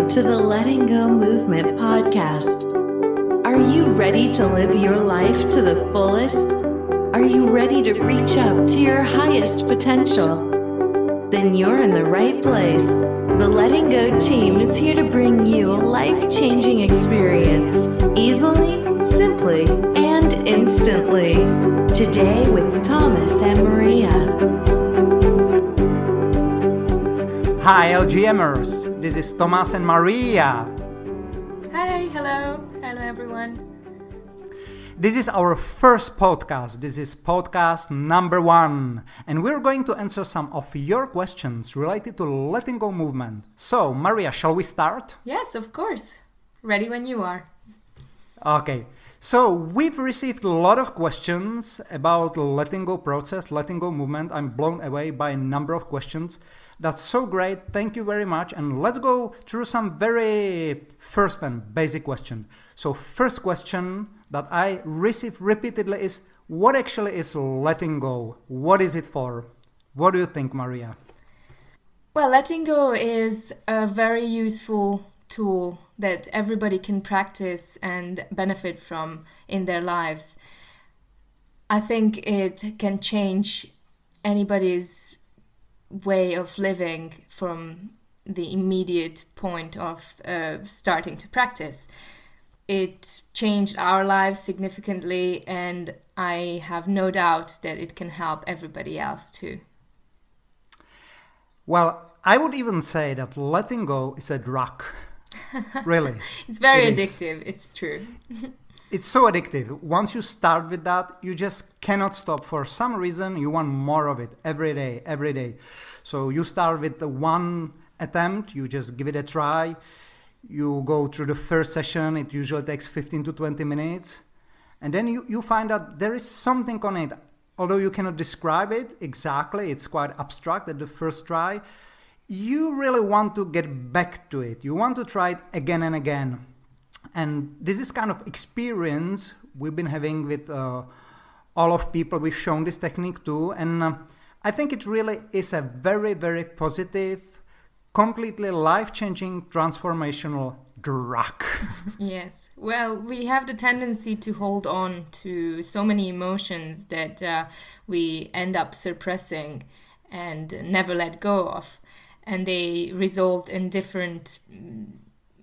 Welcome to the Letting Go Movement podcast. Are you ready to live your life to the fullest? Are you ready to reach up to your highest potential? Then you're in the right place. The Letting Go team is here to bring you a life-changing experience, easily, simply, and instantly. Today with Thomas and Maria. Hi LGMers, this is Thomas and Maria. Hi, hello everyone. This is our first podcast. This is podcast number 1. And we're going to answer some of your questions related to letting go movement. So, Maria, shall we start? Yes, of course. Ready when you are. Okay. So, we've received a lot of questions about letting go process, letting go movement. I'm blown away by a number of questions. That's so great. Thank you very much. And let's go through some very first and basic question. So first question that I receive repeatedly is, what actually is letting go? What is it for? What do you think, Maria? Well, letting go is a very useful tool that everybody can practice and benefit from in their lives. I think it can change anybody's way of living from the immediate point of starting to practice. It changed our lives significantly, and I have no doubt that it can help everybody else too. Well, I would even say that letting go is a drug. Really. It's very addictive, it's true. It's so addictive. Once you start with that, you just cannot stop. For some reason, you want more of it every day. So you start with the one attempt, you just give it a try. You go through the first session, it usually takes 15 to 20 minutes. And then you find that there is something on it. Although you cannot describe it exactly, it's quite abstract at the first try. You really want to get back to it. You want to try it again and again. And this is kind of experience we've been having with all of people we've shown this technique to. And I think it really is a very, very positive, completely life-changing, transformational drug. Yes. Well, we have the tendency to hold on to so many emotions that we end up suppressing and never let go of. And they result in different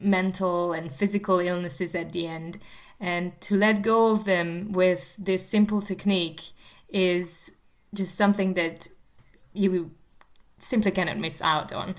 mental and physical illnesses at the end. And to let go of them with this simple technique is just something that you simply cannot miss out on.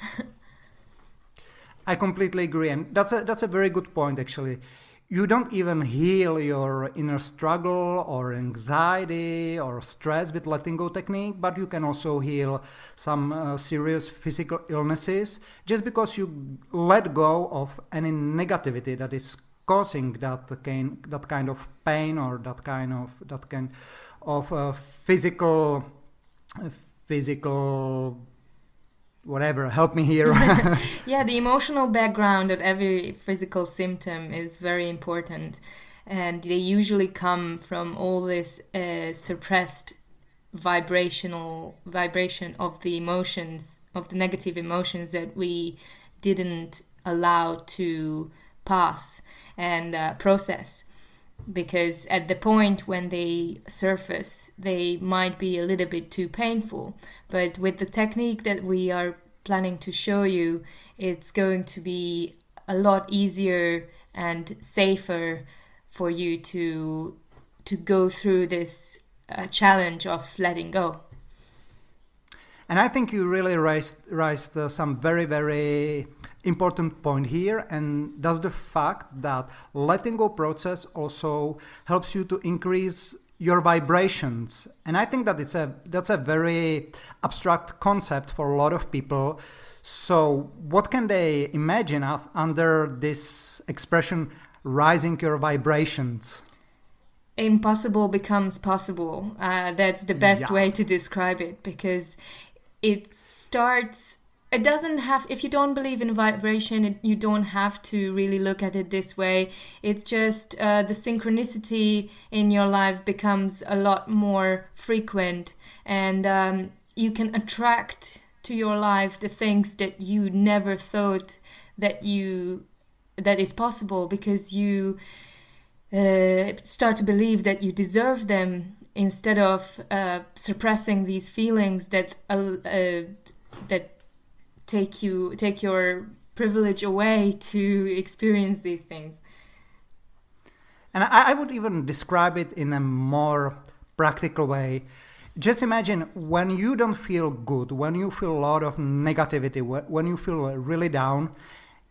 I completely agree, and that's a very good point, actually. You don't even heal your inner struggle or anxiety or stress with letting go technique, but you can also heal some serious physical illnesses just because you let go of any negativity that is causing that kind of pain or that kind of physical whatever, help me here. Yeah, the emotional background of every physical symptom is very important. And they usually come from all this suppressed vibration of the emotions, of the negative emotions that we didn't allow to pass and process. Because at the point when they surface, they might be a little bit too painful. But with the technique that we are planning to show you, it's going to be a lot easier and safer for you to go through this challenge of letting go. And I think you really raised some very, very important point here, and that's the fact that letting go process also helps you to increase your vibrations. And I think that that's a very abstract concept for a lot of people. So what can they imagine under this expression, rising your vibrations? Impossible becomes possible. That's the best way to describe it, because it doesn't have, if you don't believe in vibration, you don't have to really look at it this way. It's just the synchronicity in your life becomes a lot more frequent, and you can attract to your life the things that you never thought that is possible, because you start to believe that you deserve them, instead of suppressing these feelings that take your privilege away to experience these things. And I would even describe it in a more practical way. Just imagine when you don't feel good, when you feel a lot of negativity, when you feel really down,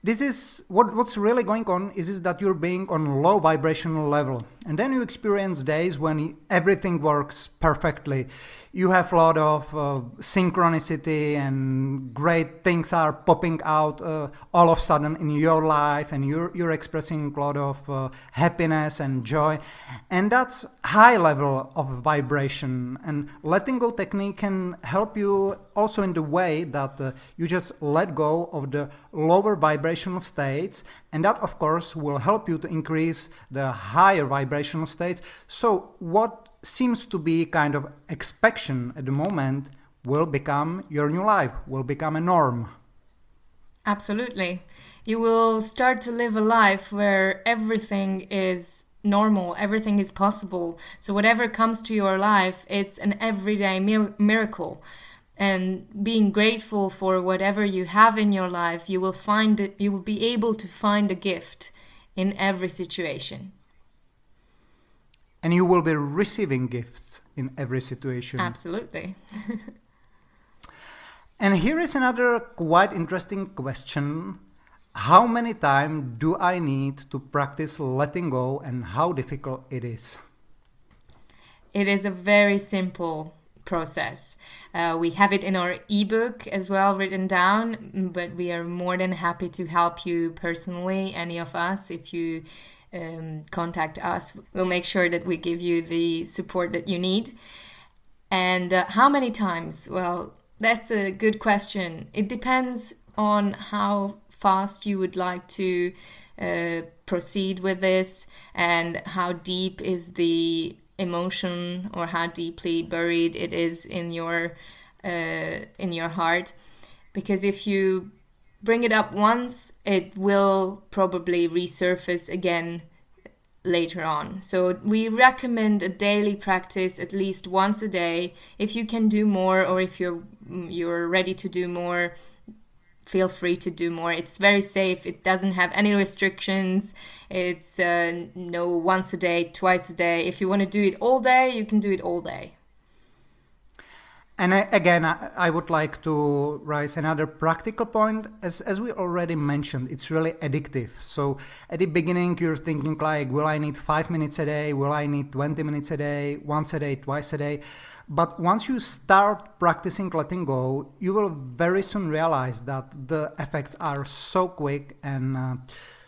this is what's really going on is that you're being on low vibrational level. And then you experience days when everything works perfectly. You have a lot of synchronicity and great things are popping out all of a sudden in your life, and you're expressing a lot of happiness and joy. And that's high level of vibration. And letting go technique can help you also in the way that you just let go of the lower vibrational states, and that of course will help you to increase the higher vibrational states. So what seems to be kind of expectation at the moment will become your new life, will become a norm. Absolutely. You will start to live a life where everything is normal, everything is possible. So whatever comes to your life, it's an everyday miracle. And being grateful for whatever you have in your life, you will be able to find a gift in every situation. And you will be receiving gifts in every situation. Absolutely. And here is another quite interesting question. How many times do I need to practice letting go, and how difficult it is? It is a very simple process. We have it in our ebook as well written down, but we are more than happy to help you personally, any of us. If you contact us, we'll make sure that we give you the support that you need. And how many times? Well, that's a good question. It depends on how fast you would like to proceed with this, and how deep is the emotion, or how deeply buried it is in your heart. Because if you bring it up once, it will probably resurface again later on. So we recommend a daily practice, at least once a day. If you can do more, or if you're ready to do more, feel free to do more. It's very safe. It doesn't have any restrictions. It's no once a day, twice a day. If you want to do it all day, you can do it all day. And again, I would like to raise another practical point. As we already mentioned, it's really addictive. So at the beginning, you're thinking like, will I need 5 minutes a day? Will I need 20 minutes a day? Once a day, twice a day? But once you start practicing letting go, you will very soon realize that the effects are so quick and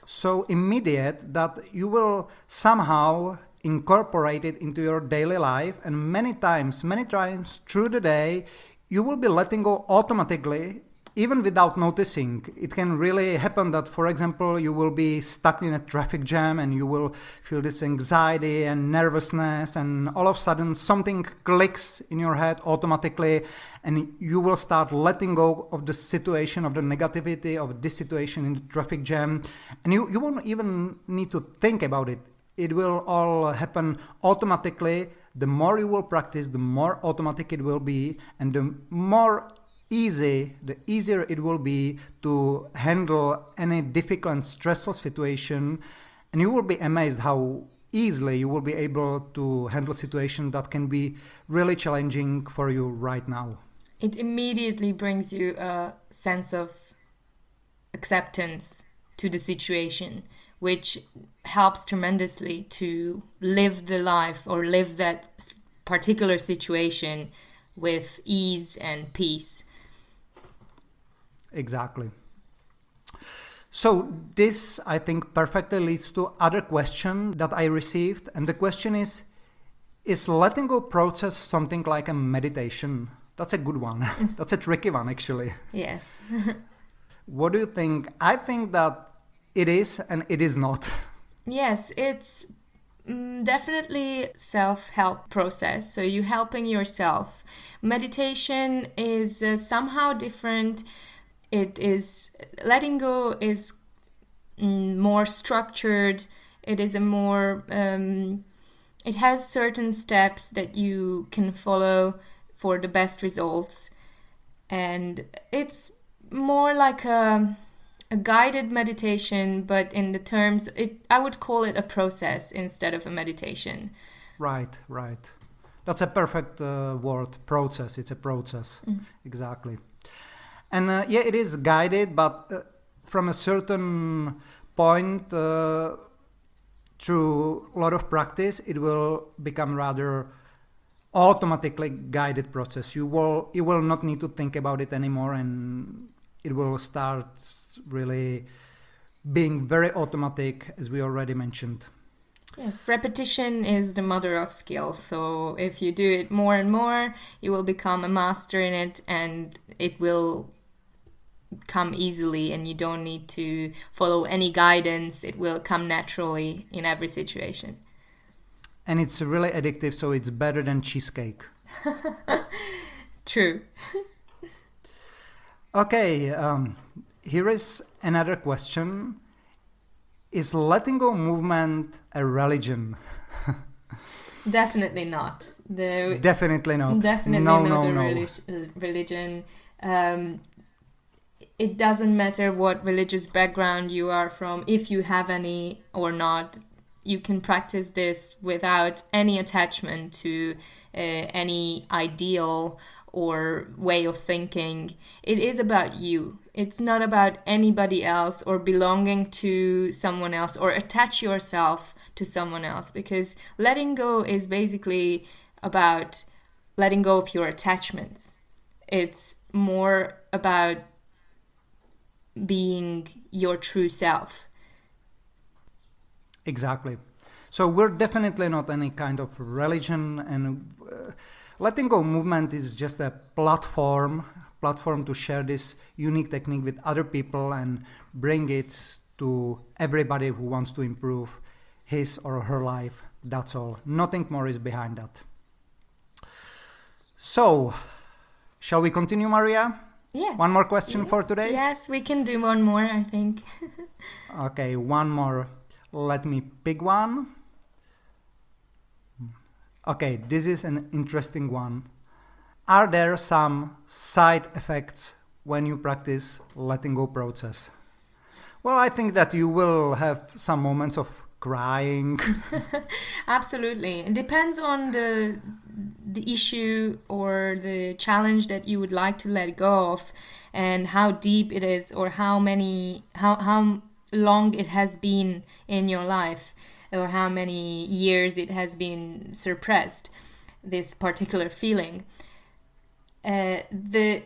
so immediate that you will somehow incorporate it into your daily life. And many times through the day, you will be letting go automatically, even without noticing. It can really happen that, for example, you will be stuck in a traffic jam and you will feel this anxiety and nervousness, and all of a sudden something clicks in your head automatically, and you will start letting go of the situation, of the negativity of this situation in the traffic jam, and you won't even need to think about it. It will all happen automatically. The more you will practice, the more automatic it will be, and the easier it will be to handle any difficult and stressful situation. And you will be amazed how easily you will be able to handle situations that can be really challenging for you right now. It immediately brings you a sense of acceptance to the situation, which helps tremendously to live the life, or live that particular situation with ease and peace. Exactly. So this, I think, perfectly leads to other question that I received. And the question is letting go process something like a meditation? That's a good one. That's a tricky one, actually. Yes. What do you think? I think that it is and it is not. Yes, it's Definitely self-help process. So you're helping yourself. Meditation is somehow different. It is letting go is more structured. It is a more it has certain steps that you can follow for the best results, and it's more like a guided meditation, but in the terms, I would call it a process instead of a meditation. Right. That's a perfect word, process. It's a process. Exactly. And it is guided, but from a certain point, through a lot of practice, it will become rather automatically guided process. You will not need to think about it anymore, and it will start really being very automatic, as we already mentioned. Yes, repetition is the mother of skill. So if you do it more and more, you will become a master in it, and it will come easily, and you don't need to follow any guidance. It will come naturally in every situation. And it's really addictive, so it's better than cheesecake. True. Okay, here is another question. Is letting go movement a religion? Definitely not. Definitely not. Definitely not a religion. It doesn't matter what religious background you are from, if you have any or not. You can practice this without any attachment to any ideal or way of thinking. It is about you. It's not about anybody else or belonging to someone else or attach yourself to someone else, because letting go is basically about letting go of your attachments. It's more about being your true self. Exactly. So we're definitely not any kind of religion, and letting go movement is just a platform to share this unique technique with other people and bring it to everybody who wants to improve his or her life. That's all. Nothing more is behind that. So, shall we continue, Maria? Yes. One more question for today? Yes, we can do one more, I think. Okay, one more. Let me pick one. Okay, this is an interesting one. Are there some side effects when you practice letting go process? Well, I think that you will have some moments of crying. Absolutely. It depends on the issue or the challenge that you would like to let go of, and how deep it is, or how long it has been in your life, or how many years it has been suppressed, this particular feeling. The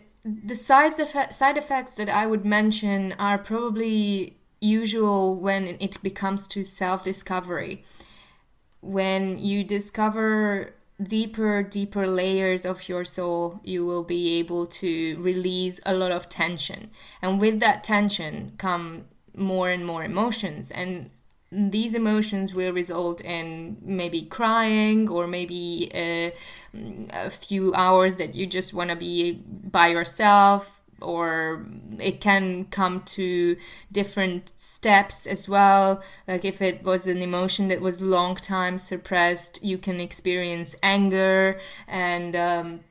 side effects that I would mention are probably usual when it comes to self-discovery. When you discover deeper layers of your soul, you will be able to release a lot of tension. And with that tension come more and more emotions. And these emotions will result in maybe crying, or maybe a few hours that you just want to be by yourself, or it can come to different steps as well. Like if it was an emotion that was long time suppressed, you can experience anger and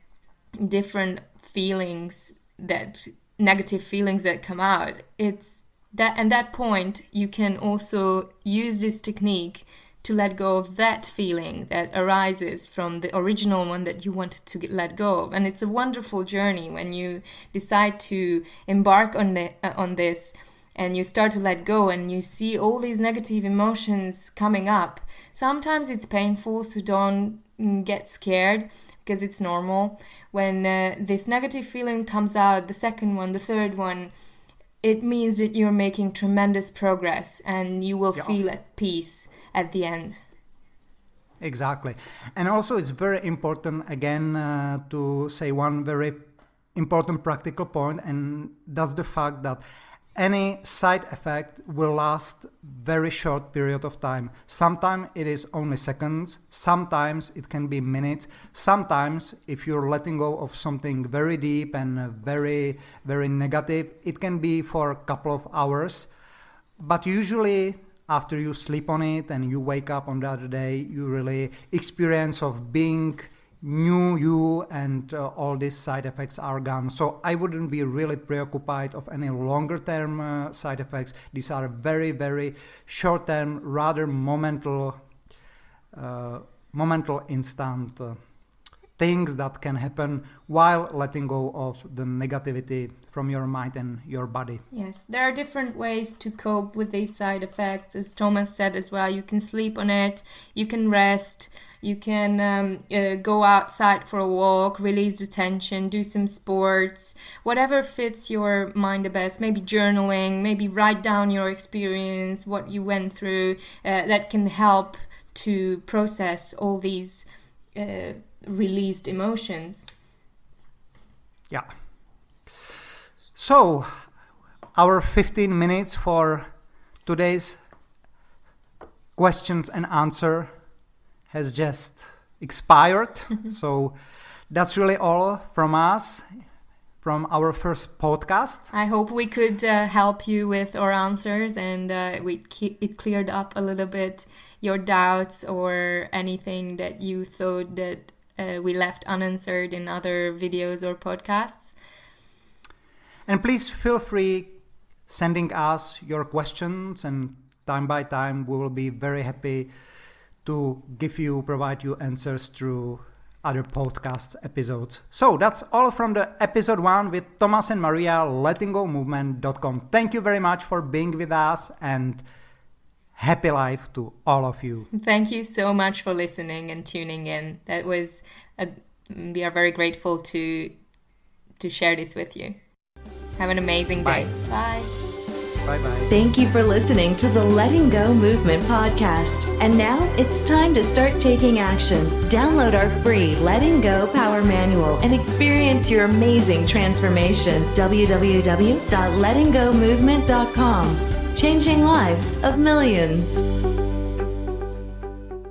different feelings, that negative feelings that come out. It's that at that point you can also use this technique to let go of that feeling that arises from the original one that you wanted to let go of. And it's a wonderful journey when you decide to embark on this, and you start to let go, and you see all these negative emotions coming up. Sometimes it's painful, so don't get scared, because it's normal. When this negative feeling comes out, the second one, the third one, it means that you're making tremendous progress, and you will feel at peace at the end. Exactly. And also it's very important, again, to say one very important practical point, and that's the fact that any side effect will last very short period of time. Sometimes it is only seconds, sometimes it can be minutes, sometimes if you're letting go of something very deep and very, very negative, it can be for a couple of hours. But usually after you sleep on it and you wake up on the other day, you really experience of being new you, and all these side effects are gone. So I wouldn't be really preoccupied of any longer term side effects. These are very, very short term, rather momental instant things that can happen while letting go of the negativity from your mind and your body. Yes, there are different ways to cope with these side effects. As Thomas said as well, you can sleep on it, you can rest, you can go outside for a walk, release the tension, do some sports, whatever fits your mind the best. Maybe journaling, maybe write down your experience, what you went through. That can help to process all these released emotions. Yeah. So, our 15 minutes for today's questions and answer has just expired. So that's really all from us, from our first podcast. I hope we could help you with our answers, and it cleared up a little bit your doubts or anything that you thought that we left unanswered in other videos or podcasts. And please feel free sending us your questions, and time by time we will be very happy to provide you answers through other podcast episodes. So that's all from the episode 1 with Thomas and Maria, lettinggomovement.com. Thank you very much for being with us, and happy life to all of you. Thank you so much for listening and tuning in. We are very grateful to share this with you. Have an amazing day. Bye. Bye-bye. Thank you for listening to the Letting Go Movement podcast. And now it's time to start taking action. Download our free Letting Go Power Manual and experience your amazing transformation. www.lettinggomovement.com. Changing lives of millions.